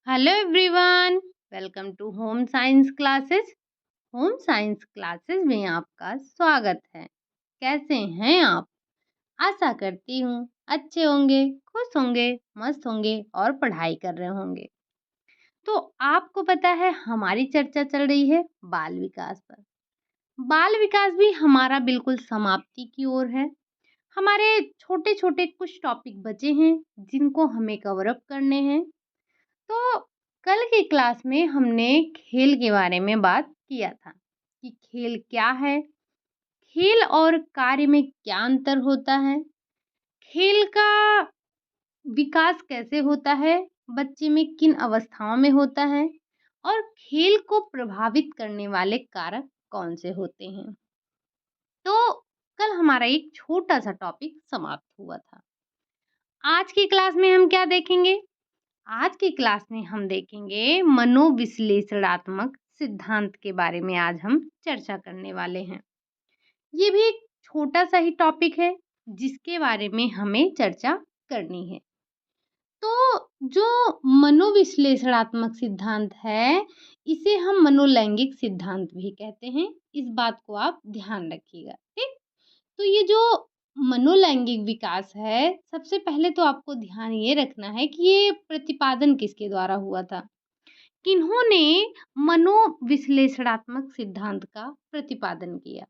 Hello everyone, welcome to home science classes. Home science classes में आपका स्वागत है। कैसे हैं आप? आशा करती हूँ अच्छे होंगे, खुश होंगे, मस्त होंगे और पढ़ाई कर रहे होंगे। तो आपको पता है हमारी चर्चा चल रही है बाल विकास पर। बाल विकास भी हमारा बिल्कुल समाप्ति की ओर है। हमारे छोटे छोटे कुछ टॉपिक बचे हैं जिनको हमें कवर अप करने हैं। तो कल की क्लास में हमने खेल के बारे में बात किया था कि खेल क्या है, खेल और कार्य में क्या अंतर होता है, खेल का विकास कैसे होता है, बच्चे में किन अवस्थाओं में होता है और खेल को प्रभावित करने वाले कारक कौन से होते हैं। तो कल हमारा एक छोटा सा टॉपिक समाप्त हुआ था। आज की क्लास में हम क्या देखेंगे? आज की क्लास में हम देखेंगे मनोविश्लेषणात्मक सिद्धांत के बारे में। आज हम चर्चा करने वाले हैं। ये भी एक छोटा सा ही टॉपिक है जिसके बारे में हमें चर्चा करनी है। तो जो मनोविश्लेषणात्मक सिद्धांत है, इसे हम मनोलैंगिक सिद्धांत भी कहते हैं। इस बात को आप ध्यान रखिएगा, ठीक? तो ये जो मनोलैंगिक विकास है, सबसे पहले तो आपको ध्यान ये रखना है कि ये प्रतिपादन किसके द्वारा हुआ था? किन्होंने मनोविश्लेषणात्मक सिद्धांत का प्रतिपादन किया?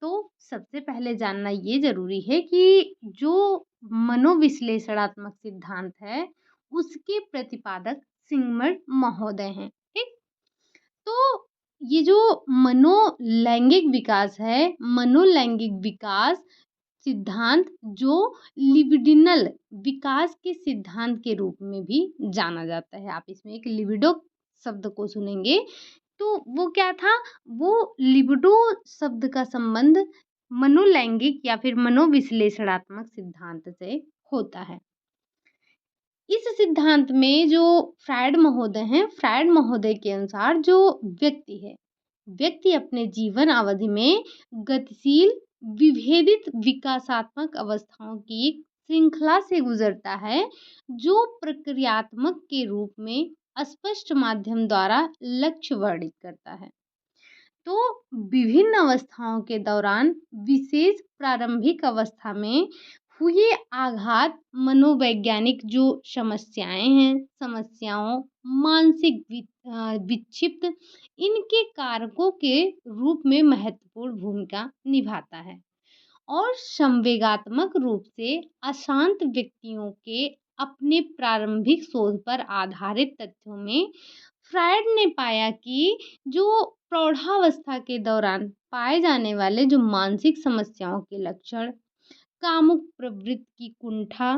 तो सबसे पहले जानना ये ज़रूरी है कि जो मनोविश्लेषणात्मक सिद्धांत है, उसके प्रतिपादक सिगमंड महोदय हैं, ठीक? तो ये जो मनोलैंगिक विकास है, मनोलैंगिक विकास सिद्धांत जो लिबिडिनल विकास के सिद्धांत के रूप में भी जाना जाता है। आप इसमें एक लिबिडो शब्द को सुनेंगे तो वो क्या था? वो लिबिडो शब्द का संबंध मनोलैंगिक या फिर मनोविश्लेषणात्मक सिद्धांत से होता है। इस सिद्धांत में जो फ्रायड महोदय हैं, फ्रायड महोदय के अनुसार जो व्यक्ति है, व्यक्ति अपने जीवन अवधि में गतिशील विभेदित विकासात्मक अवस्थाओं की एक श्रृंखला से गुजरता है, जो प्रक्रियात्मक के रूप में अस्पष्ट माध्यम द्वारा लक्ष्य वर्णित करता है। तो विभिन्न अवस्थाओं के दौरान विशेष प्रारंभिक अवस्था में हुए आघात मनोवैज्ञानिक जो समस्याएं हैं, समस्याओं, मानसिक विक्षिप्त, इनके कारकों के रूप में महत्वपूर्ण भूमिका निभाता है और संवेगात्मक रूप से अशांत व्यक्तियों के अपने प्रारंभिक शोध पर आधारित तथ्यों में फ्रायड ने पाया कि जो प्रौढ़ावस्था के दौरान पाए जाने वाले जो मानसिक समस्याओं के लक्षण, कामुक प्रवृत्ति की कुंठा,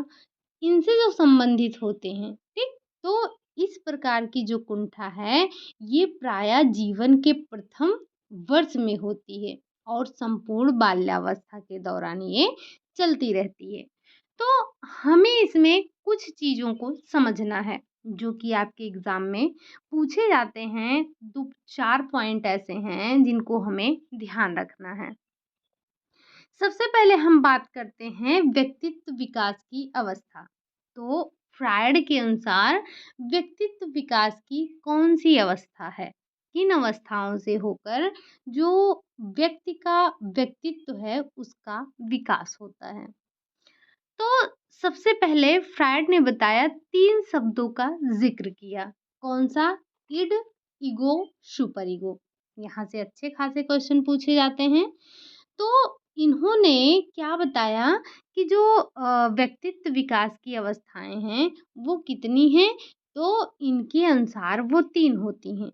इनसे जो संबंधित होते हैं, ठीक? तो इस प्रकार की जो कुंठा है, ये प्रायः जीवन के प्रथम वर्ष में होती है और संपूर्ण बाल्यावस्था के दौरान ये चलती रहती है। तो हमें इसमें कुछ चीज़ों को समझना है जो कि आपके एग्ज़ाम में पूछे जाते हैं। 2-4 पॉइंट ऐसे हैं जिनको हमें ध्यान रखना है। सबसे पहले हम बात करते हैं व्यक्तित्व विकास की अवस्था। तो फ्रायड के अनुसार व्यक्तित्व विकास की कौन सी अवस्था है? किन अवस्थाओं से होकर जो व्यक्ति का व्यक्तित्व है उसका विकास होता है? तो सबसे पहले फ्रायड ने बताया 3 शब्दों का ज़िक्र किया। कौन-सा? Id, ego, super ego. यहाँ से अच्छे खासे क्वेश्चन पूछे जाते हैं। तो इन्होंने क्या बताया कि जो व्यक्तित्व विकास की अवस्थाएँ हैं, वो कितनी हैं? तो इनके अनुसार वो 3 होती हैं।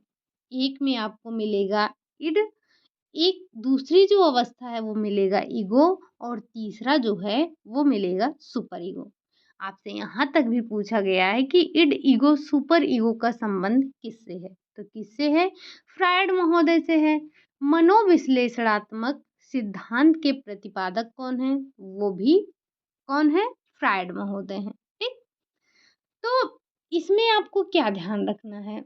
एक में आपको मिलेगा इड, एक दूसरी जो अवस्था है वो मिलेगा ईगो और तीसरा जो है वो मिलेगा सुपर ईगो। आपसे यहाँ तक भी पूछा गया है कि इड, ईगो, सुपर ईगो का संबंध किससे है? तो किससे है? फ्रायड महोदय से है। मनोविश्लेषणात्मक सिद्धांत के प्रतिपादक कौन है? वो भी कौन है? फ्रायड महोदय हैं, ठीक? तो इसमें आपको क्या ध्यान रखना है?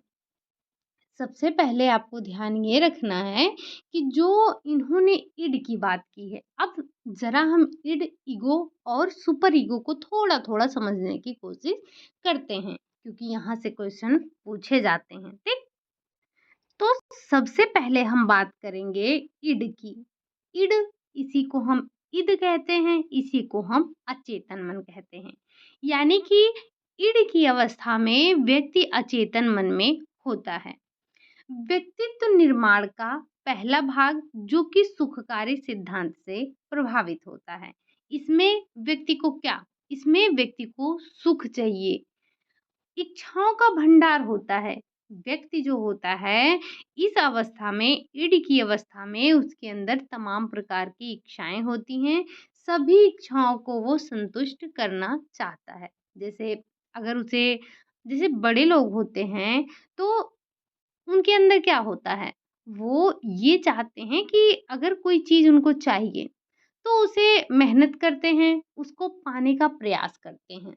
सबसे पहले आपको ध्यान ये रखना है कि जो इन्होंने इड की बात की है, अब ज़रा हम इड, ईगो और सुपर ईगो को थोड़ा-थोड़ा समझने की कोशिश करते हैं, क्योंकि यहाँ से क्वेश्चन पूछे जाते हैं, ठीक? तो सबसे पहले हम बात करेंगे ईड की। ईड, इसी को हम ईद कहते हैं, इसी को हम अचेतन मन कहते हैं। यानी कि ईड की अवस्था में व्यक्ति अचेतन मन में होता है। व्यक्तित्व निर्माण का पहला भाग जो कि सुखकारी सिद्धांत से प्रभावित होता है। इसमें व्यक्ति को क्या? इसमें व्यक्ति को सुख चाहिए, इच्छाओं का भंडार होता है। व्यक्ति जो होता है इस अवस्था में, ईड की अवस्था में, उसके अंदर तमाम प्रकार की इच्छाएं होती हैं। सभी इच्छाओं को वो संतुष्ट करना चाहता है। जैसे अगर उसे, जैसे बड़े लोग होते हैं तो उनके अंदर क्या होता है, वो ये चाहते हैं कि अगर कोई चीज़ उनको चाहिए तो उसे मेहनत करते हैं, उसको पाने का प्रयास करते हैं।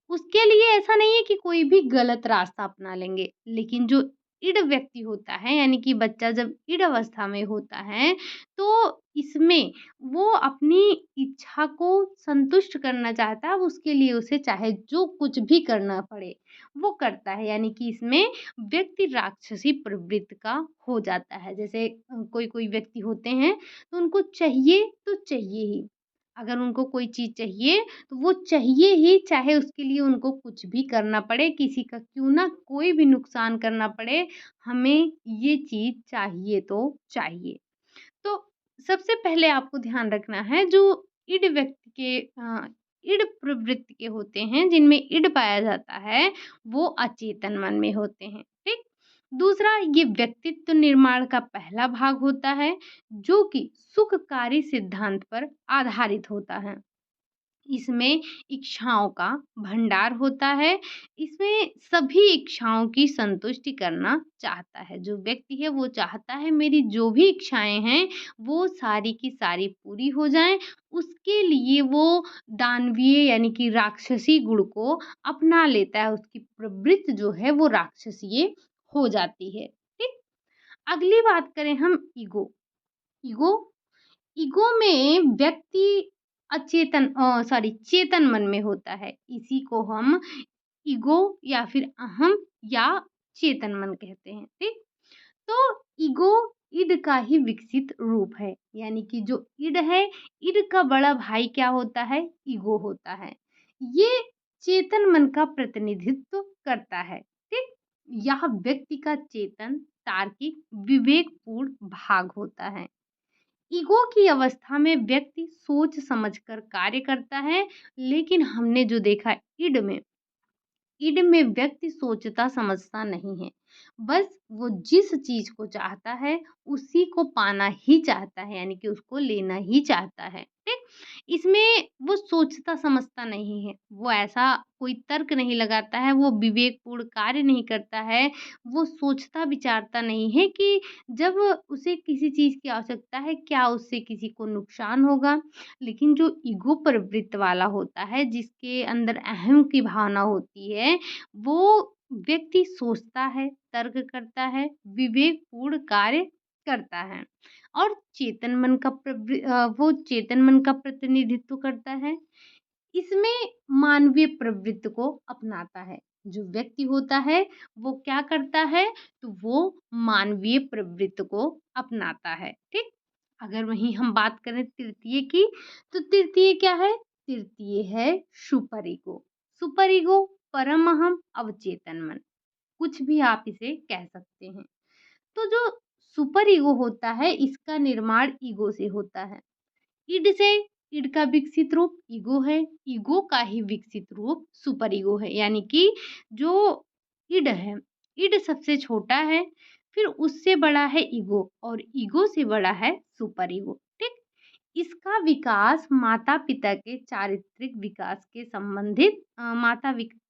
उसके लिए ऐसा नहीं है कि कोई भी गलत रास्ता अपना लेंगे, लेकिन जो ईड व्यक्ति होता है, यानी कि बच्चा जब ईड अवस्था में होता है, तो इसमें वो अपनी इच्छा को संतुष्ट करना चाहता है। उसके लिए उसे चाहे जो कुछ भी करना पड़े, वो करता है। यानी कि इसमें व्यक्ति राक्षसी प्रवृत्ति का हो जाता है। जैसे कोई-कोई व्यक्ति होते हैं, तो उनको चाहिए तो चाहिए ही। अगर उनको कोई चीज़ चाहिए तो वो चाहिए ही, चाहे उसके लिए उनको कुछ भी करना पड़े, किसी का क्यों ना कोई भी नुकसान करना पड़े, हमें ये चीज़ चाहिए तो चाहिए। तो सबसे पहले आपको ध्यान रखना है, जो ईड व्यक्ति के ईड प्रवृत्ति के होते हैं, जिनमें ईड पाया जाता है, वो अचेतन मन में होते हैं, ठीक? दूसरा, ये व्यक्तित्व निर्माण का पहला भाग होता है, जो कि सुखकारी सिद्धांत पर आधारित होता है। इसमें इच्छाओं का भंडार होता है। इसमें सभी इच्छाओं की संतुष्टि करना चाहता है। जो व्यक्ति है वो चाहता है मेरी जो भी इच्छाएँ हैं वो सारी की सारी पूरी हो जाएँ। उसके लिए वो दानवीय यानी कि राक्षसी गुण को अपना लेता है। उसकी प्रवृत्ति जो है वो राक्षसीय हो जाती है। ठीक? अगली बात करें हम ईगो। ईगो ईगो में व्यक्ति चेतन मन में होता है। इसी को हम ईगो या फिर अहम या चेतन मन कहते हैं, ठीक? तो ईगो ईड का ही विकसित रूप है। यानी कि जो ईड है, ईड का बड़ा भाई क्या होता है? ईगो होता है। ये चेतन मन का प्रतिनिधित्व करता है, ठीक? यह व्यक्ति का चेतन, तार्किक, विवेकपूर्ण भाग होता है। ईगो की अवस्था में व्यक्ति सोच समझकर कार्य करता है, लेकिन हमने जो देखा ईड में व्यक्ति सोचता समझता नहीं है। बस वो जिस चीज को चाहता है उसी को पाना ही चाहता है, यानी कि उसको लेना ही चाहता है, ठीक? इसमें वो सोचता समझता नहीं है, वो ऐसा कोई तर्क नहीं लगाता है, वो विवेकपूर्ण कार्य नहीं करता है, वो सोचता विचारता नहीं है कि जब उसे किसी चीज की आवश्यकता है क्या उससे किसी को नुकसान होगा। लेकिन जो ईगो प्रवृत्ति वाला होता है, जिसके अंदर अहम की भावना होती है, वो व्यक्ति सोचता है, तर्क करता है, विवेकपूर्ण कार्य करता है और वो चेतन मन का प्रतिनिधित्व करता है। इसमें मानवीय प्रवृत्ति को अपनाता है। जो व्यक्ति होता है वो क्या करता है? तो वो मानवीय प्रवृत्ति को अपनाता है, ठीक? अगर वहीं हम बात करें तृतीय की, तो तृतीय क्या है? तृतीय है सुपर ईगो। सुपर ईगो, परम अहम, अवचेतन मन, कुछ भी आप इसे कह सकते हैं। तो जो सुपर ईगो होता है इसका निर्माण ईगो से होता है। ईड से, ईड का विकसित रूप ईगो है, ईगो का ही विकसित रूप सुपर ईगो है। यानी कि जो ईड है, ईड सबसे छोटा है, फिर उससे बड़ा है ईगो और ईगो से बड़ा है सुपर ईगो, ठीक? इसका विकास माता-पिता के चारित्रिक विकास के संबंधित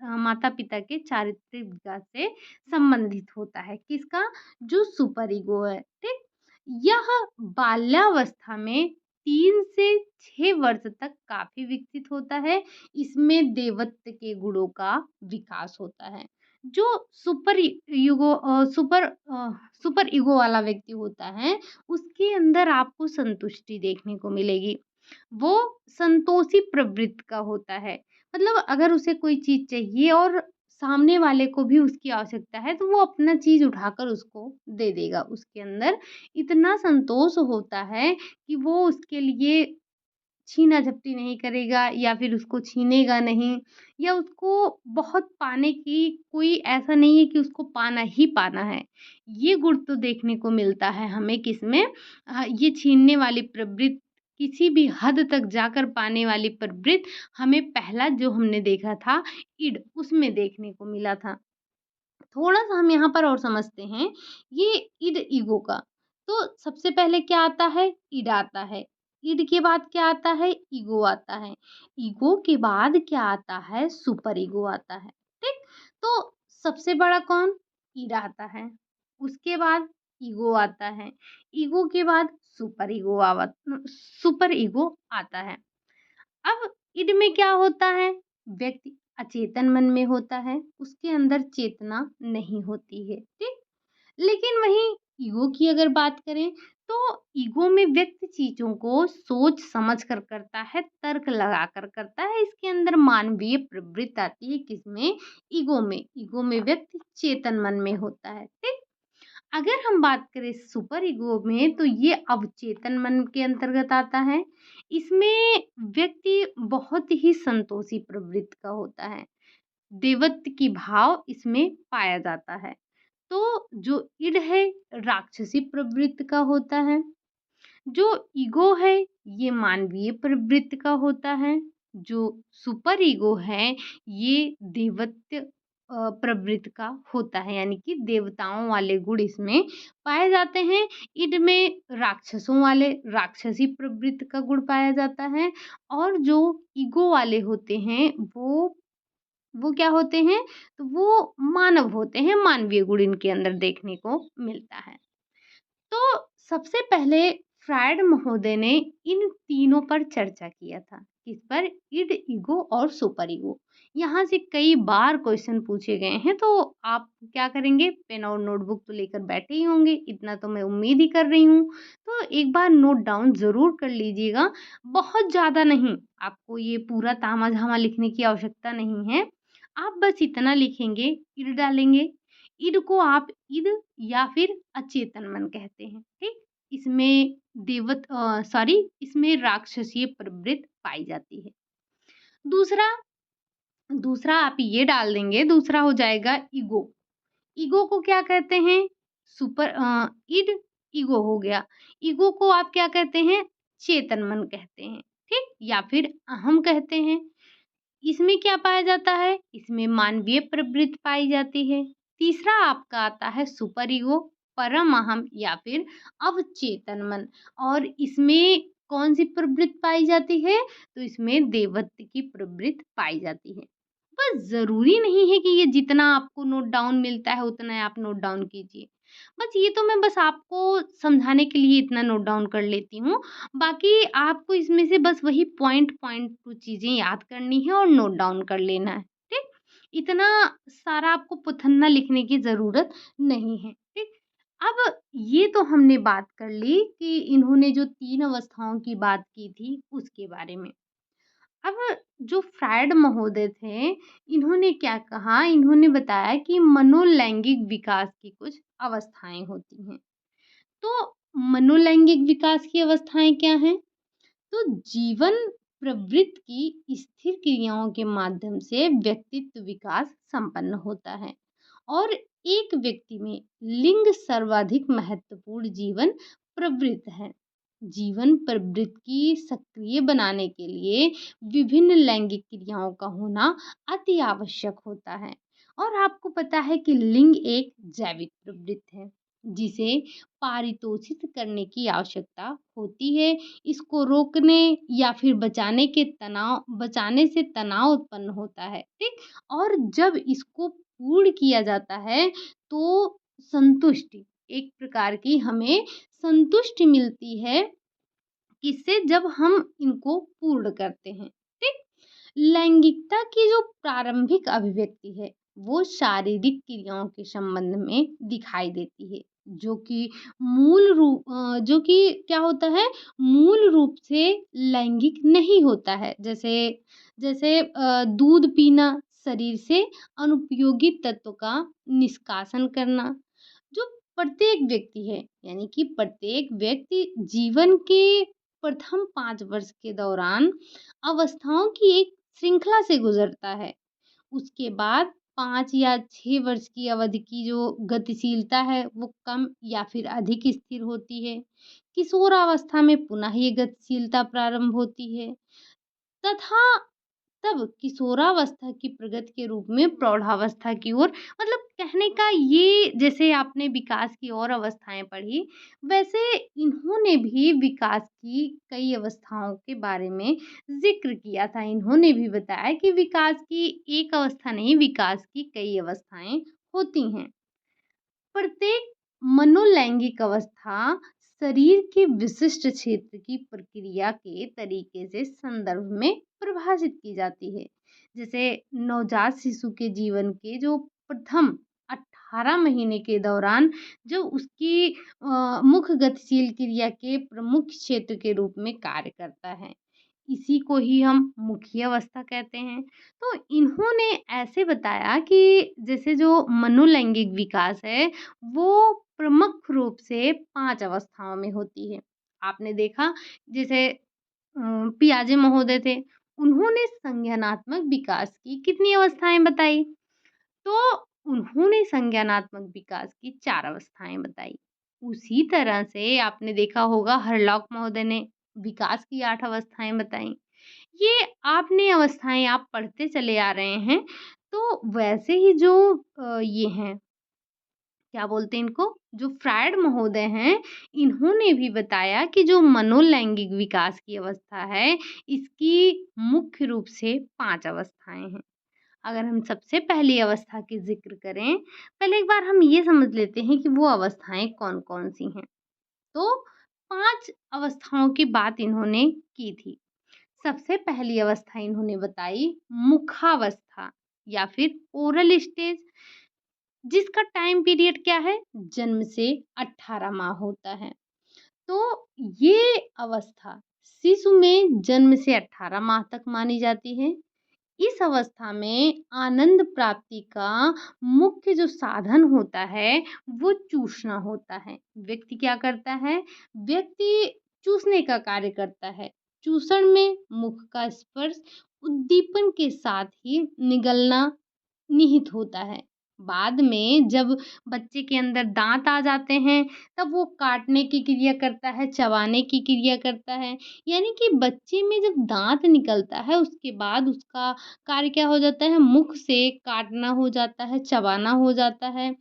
माता-पिता के चारित्रिक विकास से संबंधित होता है। किसका? जो सुपर ईगो है, ठीक? यह बाल्यावस्था में 3 से 6 वर्ष तक काफ़ी विकसित होता है। इसमें देवत्व के गुणों का विकास होता है। जो सुपर ईगो वाला व्यक्ति होता है, उसके अंदर आपको संतुष्टि देखने को मिलेगी। वो संतोषी प्रवृत्ति का होता है। मतलब अगर उसे कोई चीज़ चाहिए और सामने वाले को भी उसकी आवश्यकता है, तो वो अपना चीज़ उठाकर उसको दे देगा। उसके अंदर इतना संतोष होता है कि वो उसके लिए छीना-झपटी नहीं करेगा या फिर उसको छीनेगा नहीं, या उसको बहुत पाने की कोई ऐसा नहीं है कि उसको पाना ही पाना है। ये गुण तो देखने को मिलता है हमें किसमें, ये छीनने वाली प्रवृत्ति, किसी भी हद तक जाकर पाने वाली प्रवृत्ति हमें पहला जो हमने देखा था ईड, उसमें देखने को मिला था। थोड़ा-सा हम यहाँ पर और समझते हैं ये ईड ईगो का। तो सबसे पहले क्या आता है? ईड आता है। ईड के बाद क्या आता है? ईगो आता है। ईगो के बाद क्या आता है? सुपर ईगो आता है। ठीक? तो सबसे बड़ा कौन? ईड आता है। उसके बाद ईगो आता है। ईगो के बाद सुपर ईगो आता है। अब ईड में क्या होता है? व्यक्ति अचेतन मन में होता है, उसके अंदर चेतना नहीं होती है, ठीक? लेकिन वहीं ईगो की अगर बात करें, तो ईगो में व्यक्ति चीज़ों को सोच समझ कर करता है, तर्क लगाकर करता है, इसके अंदर मानवीय प्रवृत्ति आती है किसमें? ईगो में। ईगो में व्यक्ति चेतन मन में होता है, ठीक? अगर हम बात करें सुपर ईगो में, तो ये अवचेतन मन के अंतर्गत आता है। इसमें व्यक्ति बहुत ही संतोषी प्रवृत्ति का होता है। देवत्व की भाव इसमें पाया जाता है। तो जो ईड है राक्षसी प्रवृत्ति का होता है। जो ईगो है ये मानवीय प्रवृत्ति का होता है। जो सुपर ईगो है ये देवत्व प्रवृत्ति का होता है, यानी कि देवताओं वाले गुण इसमें पाए जाते हैं। ईड में राक्षसों वाले राक्षसी प्रवृत्ति का गुण पाया जाता है, और जो ईगो वाले होते हैं वो क्या होते हैं? तो वो मानव होते हैं, मानवीय गुण इनके अंदर देखने को मिलता है। तो सबसे पहले फ्रायड महोदय ने इन तीनों पर चर्चा किया था। किस पर? ईड, ईगो और सुपर ईगो। यहाँ से कई बार क्वेश्चन पूछे गए हैं, तो आप क्या करेंगे? पेन और नोटबुक तो लेकर बैठे ही होंगे, इतना तो मैं उम्मीद ही कर रही हूँ। तो एक बार नोट डाउन ज़रूर कर लीजिएगा, बहुत ज़्यादा नहीं, आपको ये पूरा तामा-झामा लिखने की आवश्यकता नहीं है। आप बस इतना लिखेंगे, ईड डालेंगे, ईड को आप ईद या फिर अचेतन मन कहते हैं, ठीक? इसमें इसमें राक्षसीय प्रवृत्ति पाई जाती है। दूसरा दूसरा आप ये डाल देंगे, दूसरा हो जाएगा ईगो। ईगो को क्या कहते हैं? ईड ईगो हो गया। ईगो को आप क्या कहते हैं? चेतन मन कहते हैं, ठीक? या फिर अहम कहते हैं। इसमें क्या पाया जाता है? इसमें मानवीय प्रवृत्ति पाई जाती है। तीसरा आपका आता है सुपर ईगो, परम अहम या फिर अवचेतन मन, और इसमें कौन सी प्रवृत्ति पाई जाती है? तो इसमें देवत्व की प्रवृत्ति पाई जाती है। बस ज़रूरी नहीं है कि ये जितना आपको नोट डाउन मिलता है उतना आप नोट डाउन कीजिए। बस ये तो मैं बस आपको समझाने के लिए इतना नोट डाउन कर लेती हूँ। बाकी आपको इसमें से बस वही पॉइंट पॉइंट टू चीज़ें याद करनी है और नोट डाउन कर लेना है, ठीक? इतना सारा आपको पुथन्ना लिखने की ज़रूरत नहीं है, ठीक? अब ये तो हमने बात कर ली कि इन्होंने जो 3 अवस्थाओं की बात की थी उसके बारे में। अब जो फ्रायड महोदय थे, इन्होंने क्या कहा? इन्होंने बताया कि मनोलैंगिक विकास की कुछ अवस्थाएँ होती हैं। तो मनोलैंगिक विकास की अवस्थाएँ क्या हैं? तो जीवन प्रवृत्ति की स्थिर क्रियाओं के माध्यम से व्यक्तित्व विकास संपन्न होता है, और एक व्यक्ति में लिंग सर्वाधिक महत्वपूर्ण जीवन प्रवृत्ति है। जीवन प्रवृत्ति की सक्रिय बनाने के लिए विभिन्न लैंगिक क्रियाओं का होना अति आवश्यक होता है। और आपको पता है कि लिंग एक जैविक प्रवृत्ति है जिसे पारितोषित करने की आवश्यकता होती है। इसको रोकने या फिर बचाने से तनाव उत्पन्न होता है, ठीक? और जब इसको पूर्ण किया जाता है तो संतुष्टि, एक प्रकार की हमें संतुष्टि मिलती है, किससे? जब हम इनको पूर्ण करते हैं, ठीक? लैंगिकता की जो प्रारंभिक अभिव्यक्ति है वो शारीरिक क्रियाओं के संबंध में दिखाई देती है, जो कि क्या होता है, मूल रूप से लैंगिक नहीं होता है। जैसे जैसे दूध पीना शरीर से अनुपयोगी तत्व का निष्कासन करना। जो प्रत्येक व्यक्ति है, यानी कि प्रत्येक व्यक्ति जीवन के प्रथम 5 वर्ष के दौरान अवस्थाओं की एक श्रृंखला से गुजरता है। उसके बाद 5 या 6 वर्ष की अवधि की जो गतिशीलता है वो कम या फिर अधिक स्थिर होती है। किशोरावस्था में पुनः ये गतिशीलता प्रारंभ होती है तथा तब किशोरावस्था की प्रगति के रूप में प्रौढ़ावस्था की ओर, मतलब कहने का ये, जैसे आपने विकास की और अवस्थाएं पढ़ी, वैसे इन्होंने भी विकास की कई अवस्थाओं के बारे में जिक्र किया था। इन्होंने भी बताया कि विकास की एक अवस्था नहीं, विकास की कई अवस्थाएं होती हैं। प्रत्येक मनोलैंगिक अवस्था शरीर के विशिष्ट क्षेत्र की प्रक्रिया के तरीके से संदर्भ में परिभाषित की जाती है। जैसे नवजात शिशु के जीवन के जो प्रथम 18 महीने के दौरान जो उसकी मुख्य गतिशील क्रिया के प्रमुख क्षेत्र के रूप में कार्य करता है, इसी को ही हम मुख्य अवस्था कहते हैं। तो इन्होंने ऐसे बताया कि जैसे जो मनोलैंगिक विकास है, वो प्रमुख रूप से 5 अवस्थाओं में होती है। आपने देखा, जैसे पियाजे महोदय थे, उन्होंने संज्ञानात्मक विकास की कितनी अवस्थाएँ बताई? तो उन्होंने संज्ञानात्मक विकास की 4 अवस्थाएँ बताई। उसी तरह से आपने देखा होगा हरलॉक महोदय ने विकास की 8 अवस्थाएँ बताई। ये आपने अवस्थाएँ आप पढ़ते चले आ रहे हैं, तो वैसे ही जो ये हैं, क्या बोलते हैं इनको? जो फ्रायड महोदय हैं, इन्होंने भी बताया कि जो मनोलैंगिक विकास की अवस्था है, इसकी मुख्य रूप से 5 अवस्थाएँ हैं। अगर हम सबसे पहली अवस्था की ज़िक्र करें, पहले एक बार हम ये समझ लेते हैं कि वो अवस्थाएँ कौन-कौन सी हैं। तो 5 अवस्थाओं की बात इन्होंने की थी। सबसे पहली अवस्था इन्होंने बताई मुखावस्था या फिर ओरल स्टेज, जिसका टाइम पीरियड क्या है? जन्म से 18 माह होता है। तो ये अवस्था शिशु में जन्म से 18 माह तक मानी जाती है। इस अवस्था में आनंद प्राप्ति का मुख्य जो साधन होता है, वो चूसना होता है। व्यक्ति क्या करता है? व्यक्ति चूसने का कार्य करता है। चूसण में मुख का स्पर्श उद्दीपन के साथ ही निगलना निहित होता है। बाद में जब बच्चे के अंदर दाँत आ जाते हैं, तब वो काटने की क्रिया करता है, चबाने की क्रिया करता है। यानी कि बच्चे में जब दाँत निकलता है, उसके बाद उसका कार्य क्या हो जाता है? मुख से काटना हो जाता है, चबाना हो जाता है।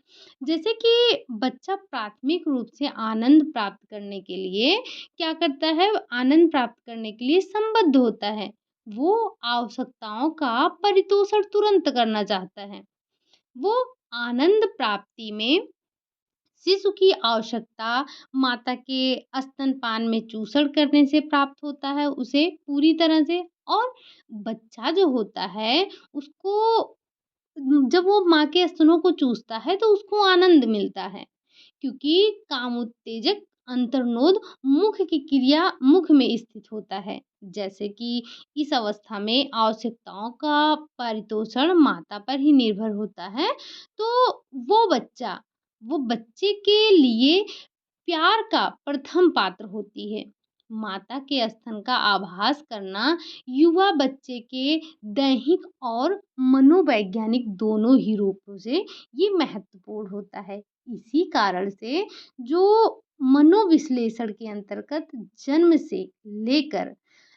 जैसे कि बच्चा प्राथमिक रूप से आनंद प्राप्त करने के लिए क्या करता है? आनंद प्राप्त करने के लिए संबद्ध होता है। वो आवश्यकताओं का परितोषण तुरंत करना चाहता है। वो आनंद प्राप्ति में शिशु की आवश्यकता माता के स्तनपान में चूसण करने से प्राप्त होता है उसे पूरी तरह से। और बच्चा जो होता है उसको जब वो माँ के स्तनों को चूसता है तो उसको आनंद मिलता है, क्योंकि कामोत्तेजक अंतर्नोद मुख की क्रिया मुख में स्थित होता है। जैसे कि इस अवस्था में आवश्यकताओं का परितोषण माता पर ही निर्भर होता है। तो वो बच्चे के लिए प्यार का प्रथम पात्र होती है। माता के स्तन का आभास करना युवा बच्चे के दैहिक और मनोवैज्ञानिक दोनों ही रूपों से ये महत्वपूर्ण होता है। इसी कारण से जो मनोविश्लेषण के अंतर्गत जन्म से लेकर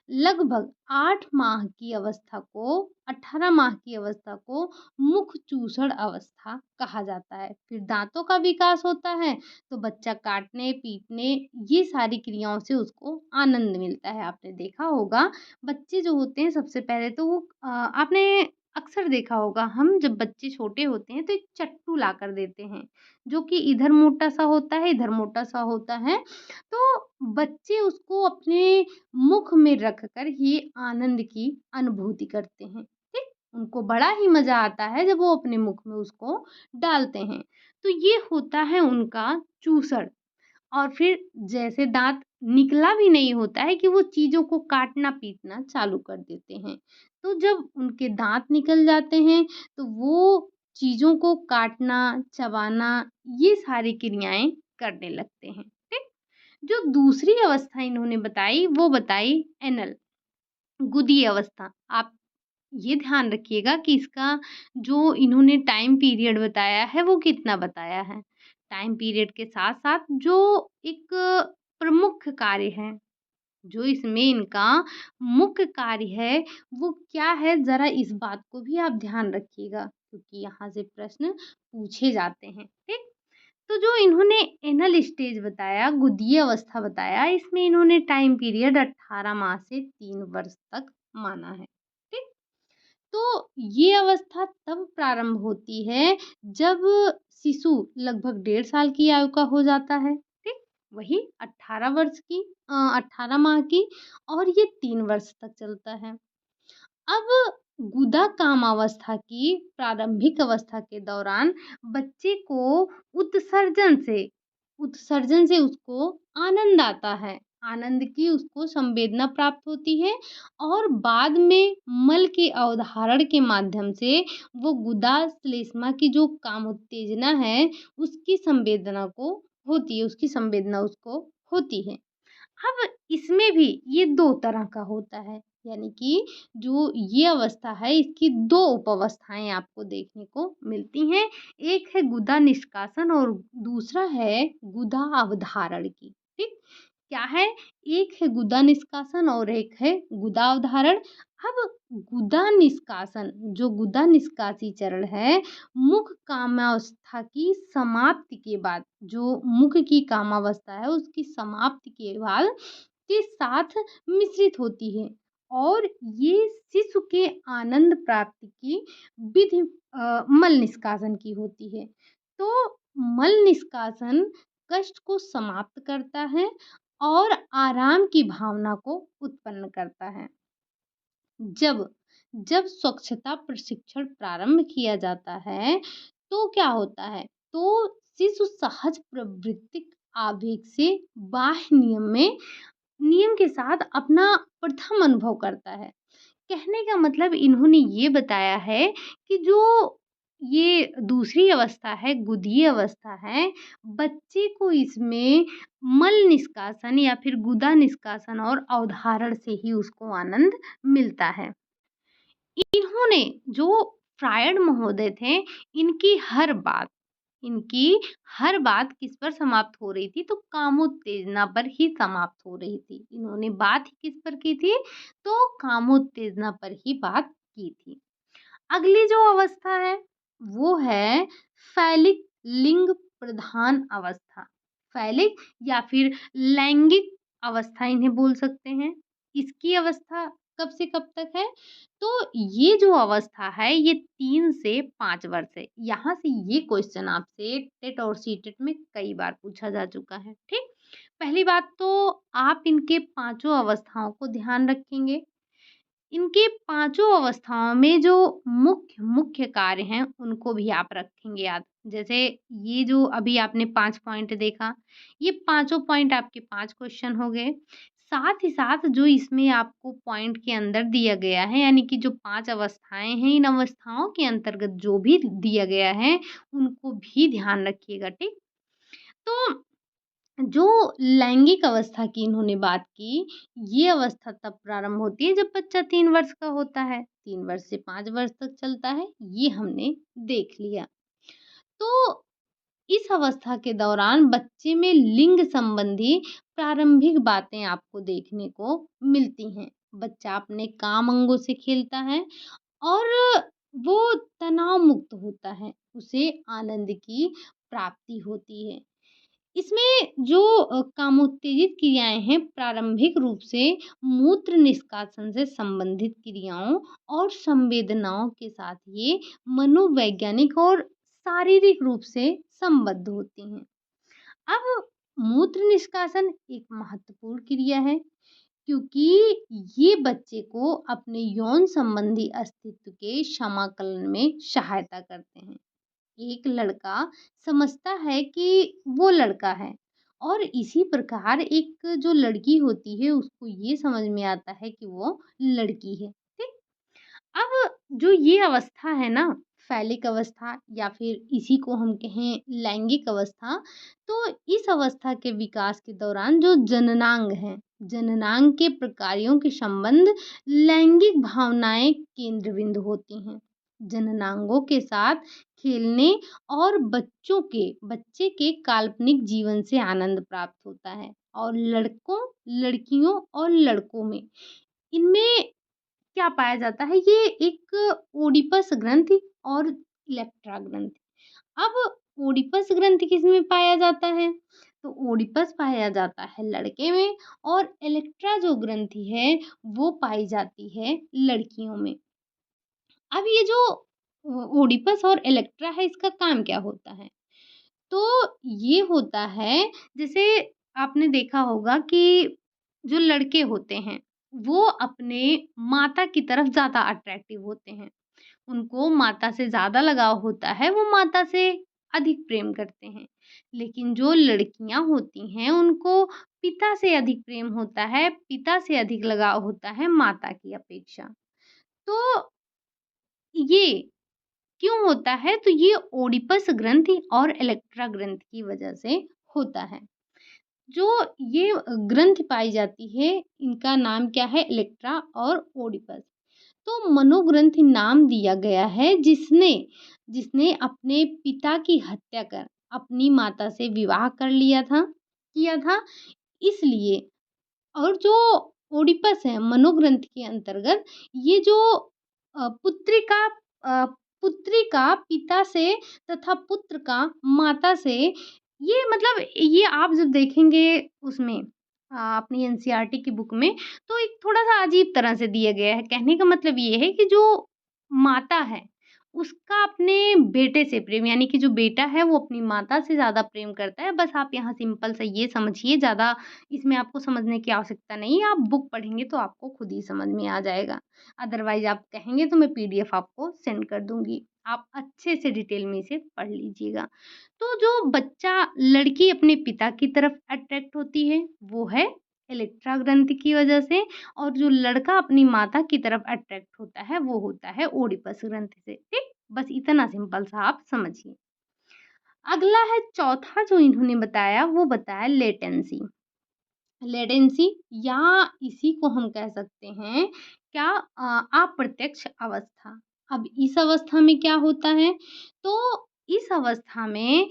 लगभग 8 माह की अवस्था को 18 माह की अवस्था को मुख चूसण अवस्था कहा जाता है। फिर दांतों का विकास होता है, तो बच्चा काटने, पीटने ये सारी क्रियाओं से उसको आनंद मिलता है। आपने देखा होगा बच्चे जो होते हैं सबसे पहले तो वो आपने अक्सर देखा होगा, हम जब बच्चे छोटे होते हैं तो एक चट्टू लाकर देते हैं, जो कि इधर मोटा-सा होता है, इधर मोटा-सा होता है। तो बच्चे उसको अपने मुख में रख कर ये आनंद की अनुभूति करते हैं, ठीक? उनको बड़ा ही मज़ा आता है जब वो अपने मुख में उसको डालते हैं। तो ये होता है उनका चूसण। और फिर जैसे दाँत निकला भी नहीं होता है कि वो चीज़ों को काटना-पीटना चालू कर देते हैं। तो जब उनके दाँत निकल जाते हैं, तो वो चीज़ों को काटना, चबाना, ये सारी क्रियाएँ करने लगते हैं, ठीक? जो दूसरी अवस्था इन्होंने बताई, वो बताई एनल, गुदी अवस्था। आप ये ध्यान रखिएगा कि इसका जो इन्होंने टाइम पीरियड बताया है, वो कितना बताया है। टाइम पीरियड के साथ-साथ जो एक प्रमुख कार्य है, जो इसमें इनका मुख्य कार्य है, वो क्या है, ज़रा इस बात को भी आप ध्यान रखिएगा, क्योंकि यहाँ से प्रश्न पूछे जाते हैं, ठीक? तो जो इन्होंने एनल स्टेज बताया, गुदीय अवस्था बताया, इसमें इन्होंने टाइम पीरियड 18 माह से 3 वर्ष तक माना है, ठीक? तो ये अवस्था तब प्रारंभ होती है जब शिशु लगभग 1.5 साल की आयु का हो जाता है, ठीक? वही 18 माह की, और ये 3 वर्ष तक चलता है। अब गुदा कामावस्था की प्रारंभिक अवस्था के दौरान बच्चे को उत्सर्जन से उत्सर्जन से उसको आनंद आता है। आनंद की उसको संवेदना प्राप्त होती है, और बाद में मल के अवधारण के माध्यम से वो गुदा श्लेष्मा की जो काम उत्तेजना है, उसकी संवेदना को होती है, उसकी संवेदना उसको होती है। अब इसमें भी ये 2 तरह का होता है, यानी कि जो ये अवस्था है, इसकी 2 उप-अवस्थाएँ आपको देखने को मिलती हैं। एक है गुदा निष्कासन और दूसरा है गुदा अवधारण की, ठीक? क्या है? एक है गुदा निष्कासन और एक है गुदा अवधारण। अब गुदा निष्कासन, जो गुदा निष्कासी चरण है, मुख कामावस्था की समाप्ति के बाद, जो मुख की कामावस्था है, उसकी समाप्ति के बाद के साथ मिश्रित होती है, और ये शिशु के आनंद प्राप्ति की विधि मल निष्कासन की होती है। तो मल निष्कासन कष्ट को समाप्त करता है और आराम की भावना को उत्पन्न करता है। जब जब स्वच्छता प्रशिक्षण प्रारंभ किया जाता है, तो क्या होता है? तो शिशु सहज प्राकृतिक आवेग से बाह्य नियम के साथ अपना प्रथम अनुभव करता है। कहने का मतलब इन्होंने ये बताया है कि जो ये दूसरी अवस्था है, गुदीय अवस्था है, बच्चे को इसमें मल निष्कासन या फिर गुदा निष्कासन और अवधारण से ही उसको आनंद मिलता है। इन्होंने जो फ्रायड महोदय थे, इनकी हर बात इनकी हर बात किस पर समाप्त हो रही थी? तो कामोत्तेजना पर ही समाप्त हो रही थी। इन्होंने बात ही किस पर की थी? तो कामोत्तेजना पर ही बात की थी। अगली जो अवस्था है, वो है फैलिक लिंग प्रधान अवस्था। फैलिक या फिर लैंगिक अवस्था इन्हें बोल सकते हैं। इसकी अवस्था कब से कब तक है? तो ये जो अवस्था है, ये 3 से 5 वर्ष है। यहाँ से ये क्वेश्चन आपसे टेट और सीटेट में कई बार पूछा जा चुका है, ठीक? पहली बात तो आप इनके पाँचों अवस्थाओं को ध्यान रखेंगे। इनके पाँचों अवस्थाओं में जो मुख्य मुख्य कार्य हैं, उनको भी आप रखेंगे याद। जैसे ये जो अभी आपने 5 पॉइंट देखा, ये पाँचों पॉइंट आपके 5 क्वेश्चन हो गए। साथ ही साथ जो इसमें आपको पॉइंट के अंदर दिया गया है, यानी कि जो 5 अवस्थाएँ हैं, इन अवस्थाओं के अंतर्गत जो भी दिया गया है, उनको भी ध्यान रखिएगा, ठीक? तो जो लैंगिक अवस्था की इन्होंने बात की, ये अवस्था तब प्रारंभ होती है जब बच्चा 3 वर्ष का होता है, 3 वर्ष से 5 वर्ष तक चलता है, ये हमने देख लिया। तो इस अवस्था के दौरान बच्चे में लिंग संबंधी प्रारंभिक बातें आपको देखने को मिलती हैं। बच्चा अपने काम अंगों से खेलता है और वो तनाव मुक्त होता है, उसे आनंद की प्राप्ति होती है। इसमें जो कामोत्तेजित क्रियाएँ हैं, प्रारंभिक रूप से मूत्र निष्कासन से संबंधित क्रियाओं और संवेदनाओं के साथ ये मनोवैज्ञानिक और शारीरिक रूप से संबद्ध होती हैं। अब मूत्र निष्कासन एक महत्वपूर्ण क्रिया है, क्योंकि ये बच्चे को अपने यौन संबंधी अस्तित्व के समाकलन में सहायता करते हैं। एक लड़का समझता है कि वो लड़का है, और इसी प्रकार एक जो लड़की होती है, उसको ये समझ में आता है कि वो लड़की है, ठीक? अब जो ये अवस्था है ना, फ़ैलिक अवस्था या फिर इसी को हम कहें लैंगिक अवस्था, तो इस अवस्था के विकास के दौरान जो जननांग हैं, जननांग के प्रकारों के संबंध लैंगिक भावनाएँ केंद्र बिंदु होती हैं। जननांगों के साथ खेलने और बच्चे के काल्पनिक जीवन से आनंद प्राप्त होता है और लड़कियों और लड़कों में इनमें क्या पाया जाता है, ये एक ओडिपस ग्रंथि और इलेक्ट्रा ग्रंथि। अब ओडिपस ग्रंथि किसमें पाया जाता है? तो ओडिपस पाया जाता है लड़के में और इलेक्ट्रा जो ग्रंथि है वो पाई जाती है लड़कियों में। अब ये जो ओडिपस और इलेक्ट्रा है, इसका काम क्या होता है? तो ये होता है, जैसे आपने देखा होगा कि जो लड़के होते हैं, वो अपने माता की तरफ ज़्यादा अट्रैक्टिव होते हैं। उनको माता से ज़्यादा लगाव होता है, वो माता से अधिक प्रेम करते हैं। लेकिन जो लड़कियाँ होती हैं, उनको पिता से अधिक प्रेम होता है, पिता से अधिक लगाव होता है माता की अपेक्षा। तो ये क्यों होता है? तो ये ओडिपस ग्रंथि और इलेक्ट्रा ग्रंथि की वजह से होता है। जो ये ग्रंथि पाई जाती है, इनका नाम क्या है? इलेक्ट्रा और ओडिपस। तो मनोग्रंथि नाम दिया गया है जिसने जिसने अपने पिता की हत्या कर अपनी माता से विवाह कर किया था, इसलिए। और जो ओडिपस है मनोग्रंथ के अंतर्गत, ये जो पुत्री का अ, पुत्री का पिता से तथा पुत्र का माता से, ये मतलब ये आप जब देखेंगे उसमें अपनी एनसीईआरटी की बुक में, तो एक थोड़ा-सा अजीब तरह से दिया गया है। कहने का मतलब ये है कि जो माता है, उसका अपने बेटे से प्रेम, यानी कि जो बेटा है वो अपनी माता से ज़्यादा प्रेम करता है। बस आप यहाँ सिंपल सा ये समझिए, ज़्यादा इसमें आपको समझने की आवश्यकता नहीं है, आप बुक पढ़ेंगे तो आपको खुद ही समझ में आ जाएगा। अदरवाइज़ आप कहेंगे तो मैं पीडीएफ आपको सेंड कर दूँगी। आप अच्छे से डिटेल में इसे पढ़ लीजिएगा। तो जो लड़की अपने पिता की तरफ अट्रैक्ट होती है, वो है इलेक्ट्रा ग्रंथि की वजह से, और जो लड़का अपनी माता की तरफ अट्रैक्ट होता है, वो होता है ओडिपस ग्रंथि से। ठीक? बस इतना सिंपल सा आप समझिए। अगला है चौथा जो इन्होंने बताया, वो बताया लेटेंसी। लेटेंसी या इसी को हम कह सकते हैं क्या, अप्रत्यक्ष अवस्था। अब इस अवस्था में क्या होता है? तो इस अवस्था में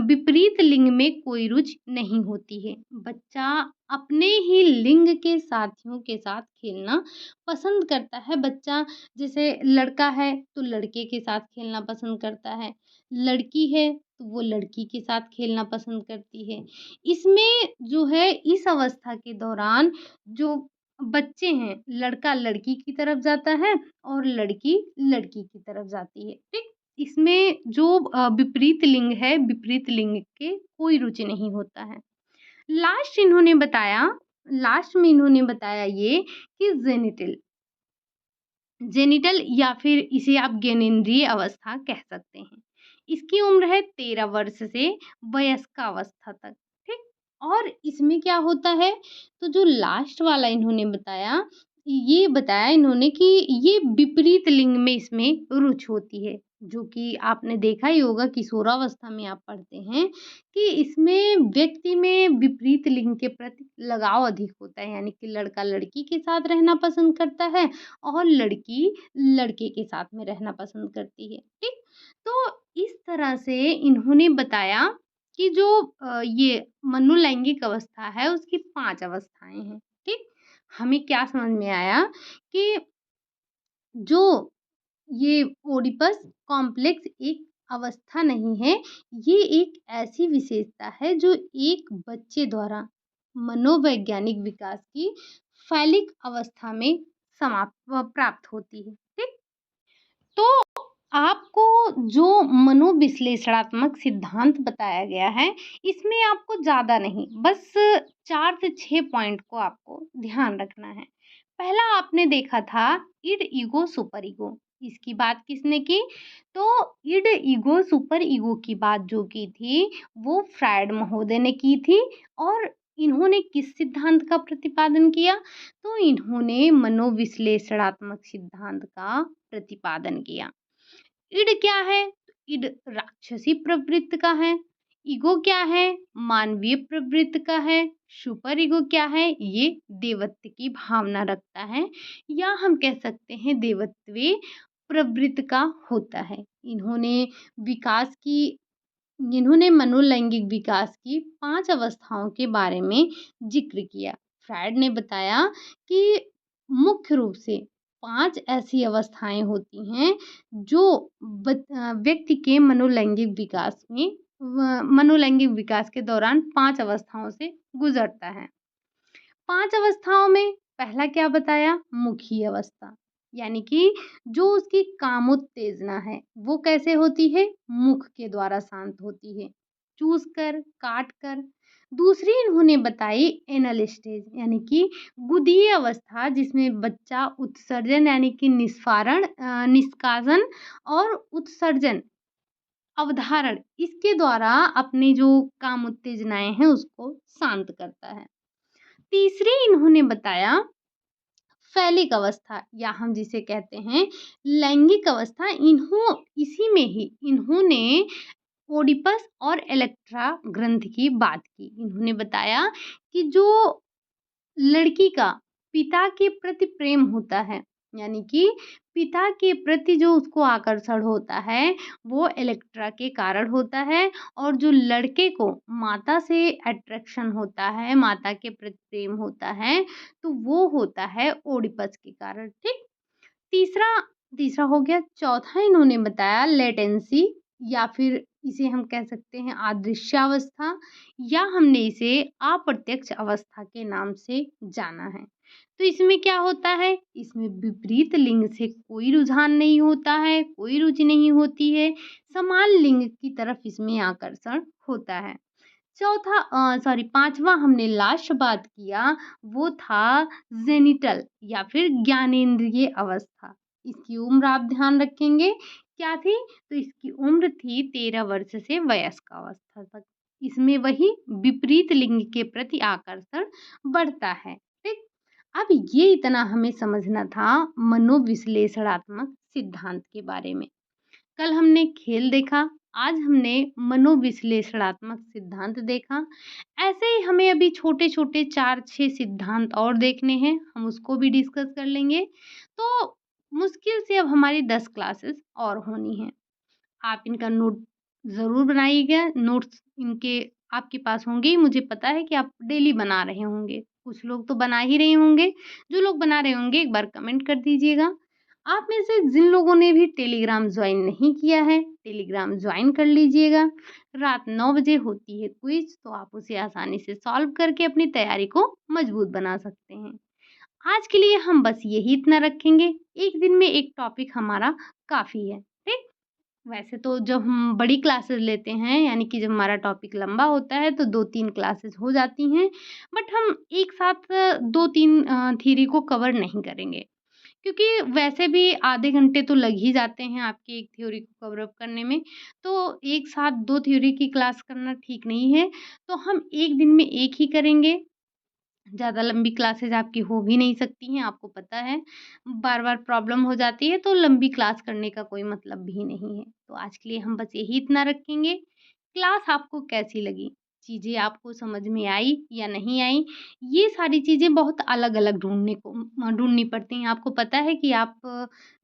विपरीत लिंग में कोई रुचि नहीं होती है। बच्चा अपने ही लिंग के साथियों के साथ खेलना पसंद करता है। बच्चा जैसे लड़का है तो लड़के के साथ खेलना पसंद करता है, लड़की है तो वो लड़की के साथ खेलना पसंद करती है। इसमें जो है इस अवस्था के दौरान जो बच्चे हैं, लड़का लड़की की तरफ जाता है और लड़की लड़की की तरफ जाती है। ठीक? इसमें जो विपरीत लिंग है, विपरीत लिंग के कोई रुचि नहीं होता है। लास्ट में इन्होंने बताया ये कि जेनिटल या फिर इसे आप ज्ञानेंद्रिय अवस्था कह सकते हैं। इसकी उम्र है 13 वर्ष से वयस्क अवस्था तक। ठीक? और इसमें क्या होता है? तो जो लास्ट वाला इन्होंने बताया, ये बताया इन्होंने कि ये विपरीत लिंग में इसमें रुचि होती है, जो कि आपने देखा ही होगा किशोरावस्था में आप पढ़ते हैं कि इसमें व्यक्ति में विपरीत लिंग के प्रति लगाव अधिक होता है, यानी कि लड़का लड़की के साथ रहना पसंद करता है और लड़की लड़के के साथ में रहना पसंद करती है। ठीक? तो इस तरह से इन्होंने बताया कि जो ये मनोलैंगिक अवस्था है उसकी 5 अवस्थाएँ हैं। ठीक? हमें क्या समझ में आया कि जो ये ओडिपस कॉम्प्लेक्स एक अवस्था नहीं है, ये एक ऐसी विशेषता है जो एक बच्चे द्वारा मनोवैज्ञानिक विकास की फ़ैलिक अवस्था में प्राप्त होती है। ठीक? तो आपको जो मनोविश्लेषणात्मक सिद्धांत बताया गया है, इसमें आपको ज़्यादा नहीं, बस 4 से 6 पॉइंट को आपको ध्यान रखना है। पहला आपने देखा था इड, ईगो, सुपर ईगो। इसकी बात किसने की? तो इड, ईगो, सुपर ईगो की बात जो की थी, वो फ्रायड महोदय ने की थी और इन्होंने किस सिद्धांत का प्रतिपादन किया? तो इन्होंने मनोविश्लेषणात्मक सिद्धांत का प्रतिपादन किया। इड क्या है? इड राक्षसी प्रवृत्ति का है। ईगो क्या है? मानवीय प्रवृत्ति का है। सुपर ईगो क्या है? ये देवत्व की भावना रखता है, या हम कह सकते हैं देवत्वीय प्रवृत्ति का होता है। विकास की इन्होंने मनोलैंगिक विकास की 5 अवस्थाओं के बारे में ज़िक्र किया। फ्रायड ने बताया कि मुख्य रूप से 5 ऐसी अवस्थाएँ होती हैं जो व्यक्ति के मनोलैंगिक विकास के दौरान 5 अवस्थाओं से गुज़रता है। 5 अवस्थाओं में पहला क्या बताया? मुखी अवस्था, यानी कि जो उसकी कामोत्तेजना है, वो कैसे होती है? मुख के द्वारा शांत होती है, चूस कर, काट कर। दूसरी इन्होंने बताई एनल स्टेज, यानी कि गुदीय अवस्था, जिसमें बच्चा उत्सर्जन यानी कि निष्कासन और उत्सर्जन, अवधारण, इसके द्वारा अपनी जो काम उत्तेजनाएँ हैं उसको शांत करता है। तीसरी इन्होंने बताया फैलिक अवस्था, या हम जिसे कहते हैं लैंगिक अवस्था। इसी में ही इन्होंने ओडिपस और इलेक्ट्रा ग्रंथि की बात की। इन्होंने बताया कि जो लड़की का पिता के प्रति प्रेम होता है, यानी कि पिता के प्रति जो उसको आकर्षण होता है, वो इलेक्ट्रा के कारण होता है, और जो लड़के को माता से अट्रैक्शन होता है, माता के प्रति प्रेम होता है, तो वो होता है ओडिपस के कारण, ठीक? तीसरा तीसरा हो गया। चौथा इन्होंने बताया लेटेंसी, या फिर इसे हम कह सकते हैं अदृश्यावस्था, या हमने इसे अप्रत्यक्ष अवस्था के नाम से जाना है। तो इसमें क्या होता है? इसमें विपरीत लिंग से कोई रुझान नहीं होता है, कोई रुचि नहीं होती है, समान लिंग की तरफ इसमें आकर्षण होता है। पांचवा हमने लास्ट बात किया, वो था जेनिटल या फिर ज्ञानेंद्रिय अवस्था। इसकी उम्र आप ध्यान रखेंगे क्या थी? तो इसकी उम्र थी 13 वर्ष से वयस्क अवस्था तक। इसमें वही विपरीत लिंग के प्रति आकर्षण बढ़ता है, ठीक? अब ये इतना हमें समझना था मनोविश्लेषणात्मक सिद्धांत के बारे में। कल हमने खेल देखा, आज हमने मनोविश्लेषणात्मक सिद्धांत देखा। ऐसे ही हमें अभी छोटे-छोटे 4-6 सिद्धांत और देखने हैं, हम उसको भी डिस्कस कर लेंगे। तो मुश्किल से अब हमारी 10 क्लासेस और होनी हैं। आप इनका नोट ज़रूर बनाइएगा, नोट्स इनके आपके पास होंगे ही, मुझे पता है कि आप डेली बना रहे होंगे। कुछ लोग तो बना ही रहे होंगे, जो लोग बना रहे होंगे एक बार कमेंट कर दीजिएगा। आप में से जिन लोगों ने भी टेलीग्राम जॉइन नहीं किया है, टेलीग्राम जॉइन कर लीजिएगा। रात 9 बजे होती है क्विज़, तो आप उसे आसानी से सॉल्व करके अपनी तैयारी को मजबूत बना सकते हैं। आज के लिए हम बस यही इतना रखेंगे, एक दिन में एक टॉपिक हमारा काफ़ी है, ठीक? वैसे तो जब हम बड़ी क्लासेस लेते हैं, यानी कि जब हमारा टॉपिक लंबा होता है, तो 2-3 क्लासेस हो जाती हैं, बट हम एक साथ 2-3 थ्योरी को कवर नहीं करेंगे, क्योंकि वैसे भी आधे घंटे तो लग ही जाते हैं आपकी एक थ्योरी को कवर अप करने में। तो एक साथ 2 थ्योरी की क्लास करना ठीक नहीं है, तो हम एक दिन में एक ही करेंगे। ज़्यादा लंबी क्लासेस आपकी हो भी नहीं सकती हैं, आपको पता है। बार-बार प्रॉब्लम हो जाती है, तो लंबी क्लास करने का कोई मतलब भी नहीं है। तो आज के लिए हम बस यही इतना रखेंगे। क्लास आपको कैसी लगी? चीज़ें आपको समझ में आई या नहीं आई? ये सारी चीज़ें बहुत अलग-अलग ढूँढनी पड़ती हैं। आपको पता है कि आप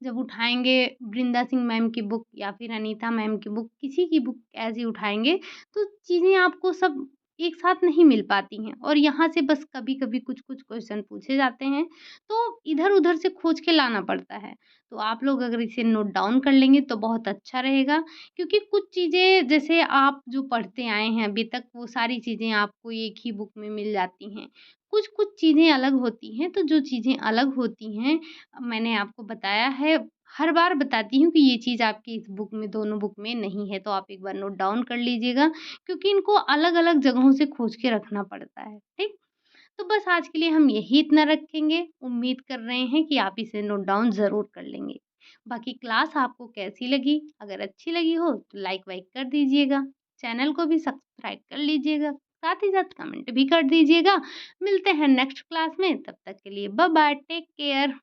जब उठाएँगे वृंदा सिंह मैम की बुक या फिर अनीता मैम की बुक, किसी की बुक ऐसी उठाएँगे, तो चीज़ें आपको सब एक साथ नहीं मिल पाती हैं, और यहाँ से बस कभी-कभी कुछ-कुछ क्वेश्चन पूछे जाते हैं, तो इधर-उधर से खोज के लाना पड़ता है। तो आप लोग अगर इसे नोट डाउन कर लेंगे तो बहुत अच्छा रहेगा, क्योंकि कुछ चीज़ें जैसे आप जो पढ़ते आए हैं अभी तक, वो सारी चीज़ें आपको एक ही बुक में मिल जाती हैं। कुछ-कुछ चीज़ें अलग होती हैं, तो जो चीज़ें अलग होती हैं, मैंने आपको बताया है, हर बार बताती हूँ कि ये चीज़ आपकी इस बुक में, दोनों बुक में नहीं है, तो आप एक बार नोट डाउन कर लीजिएगा, क्योंकि इनको अलग-अलग जगहों से खोज के रखना पड़ता है, ठीक? तो बस आज के लिए हम यही इतना रखेंगे। उम्मीद कर रहे हैं कि आप इसे नोट डाउन ज़रूर कर लेंगे। बाकी क्लास आपको कैसी लगी? अगर अच्छी लगी हो तो लाइक वाइक कर दीजिएगा। चैनल को भी सब्सक्राइब कर लीजिएगा। साथ ही साथ कमेंट भी कर दीजिएगा। मिलते हैं नेक्स्ट क्लास में, तब तक के लिए बाय बाय, टेक केयर।